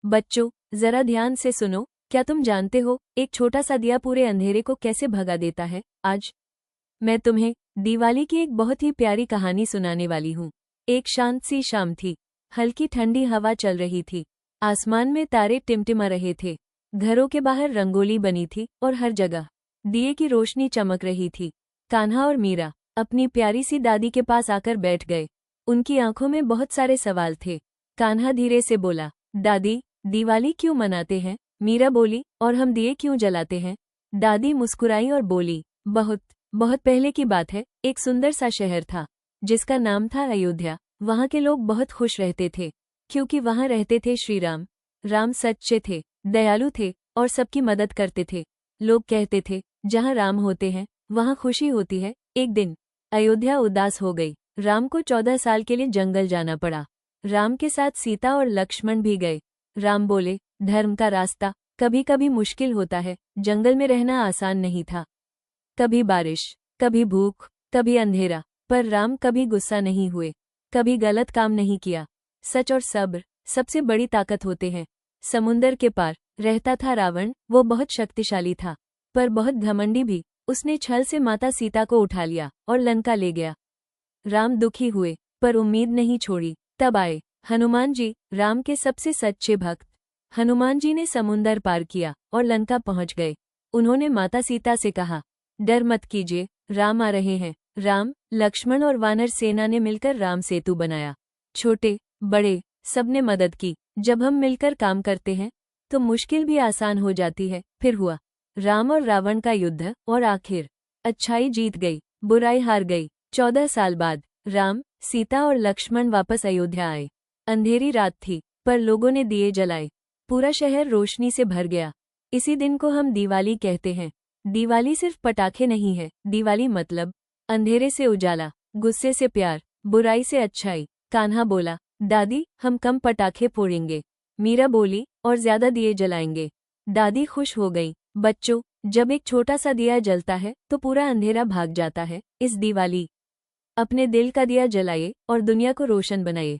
बच्चों, जरा ध्यान से सुनो। क्या तुम जानते हो एक छोटा सा दिया पूरे अंधेरे को कैसे भगा देता है? आज मैं तुम्हें दिवाली की एक बहुत ही प्यारी कहानी सुनाने वाली हूँ। एक शांत सी शाम थी। हल्की ठंडी हवा चल रही थी। आसमान में तारे टिमटिमा रहे थे। घरों के बाहर रंगोली बनी थी और हर जगह दिए की रोशनी चमक रही थी। कान्हा और मीरा अपनी प्यारी सी दादी के पास आकर बैठ गए। उनकी आंखों में बहुत सारे सवाल थे। कान्हा धीरे से बोला, दादी, दिवाली क्यों मनाते हैं? मीरा बोली, और हम दिए क्यों जलाते हैं? दादी मुस्कुराई और बोली, बहुत बहुत पहले की बात है। एक सुंदर सा शहर था जिसका नाम था अयोध्या। वहाँ के लोग बहुत खुश रहते थे क्योंकि वहाँ रहते थे श्री राम। राम सच्चे थे, दयालु थे और सबकी मदद करते थे। लोग कहते थे, जहाँ राम होते हैं वहाँ खुशी होती है। एक दिन अयोध्या उदास हो गई। राम को 14 साल के लिए जंगल जाना पड़ा। राम के साथ सीता और लक्ष्मण भी गए। राम बोले, धर्म का रास्ता कभी कभी मुश्किल होता है। जंगल में रहना आसान नहीं था। कभी बारिश, कभी भूख, कभी अंधेरा, पर राम कभी गुस्सा नहीं हुए, कभी गलत काम नहीं किया। सच और सब्र सबसे बड़ी ताकत होते हैं। समुंदर के पार रहता था रावण। वो बहुत शक्तिशाली था पर बहुत घमंडी भी। उसने छल से माता सीता को उठा लिया और लंका ले गया। राम दुखी हुए पर उम्मीद नहीं छोड़ी। तब आए हनुमान जी, राम के सबसे सच्चे भक्त। हनुमान जी ने समुंदर पार किया और लंका पहुंच गए। उन्होंने माता सीता से कहा, डर मत कीजिए, राम आ रहे हैं। राम, लक्ष्मण और वानर सेना ने मिलकर राम सेतु बनाया। छोटे बड़े सबने मदद की। जब हम मिलकर काम करते हैं तो मुश्किल भी आसान हो जाती है। फिर हुआ राम और रावण का युद्ध और आखिर अच्छाई जीत गई, बुराई हार गई। 14 साल बाद राम, सीता और लक्ष्मण वापस अयोध्या आए। अंधेरी रात थी पर लोगों ने दिए जलाए। पूरा शहर रोशनी से भर गया। इसी दिन को हम दिवाली कहते हैं। दिवाली सिर्फ पटाखे नहीं है। दिवाली मतलब अंधेरे से उजाला, गुस्से से प्यार, बुराई से अच्छाई। कान्हा बोला, दादी, हम कम पटाखे फोड़ेंगे। मीरा बोली, और ज्यादा दिए जलाएंगे। दादी खुश हो गई। बच्चों, जब एक छोटा सा दिया जलता है तो पूरा अंधेरा भाग जाता है। इस दिवाली अपने दिल का दिया जलाइए और दुनिया को रोशन बनाइए।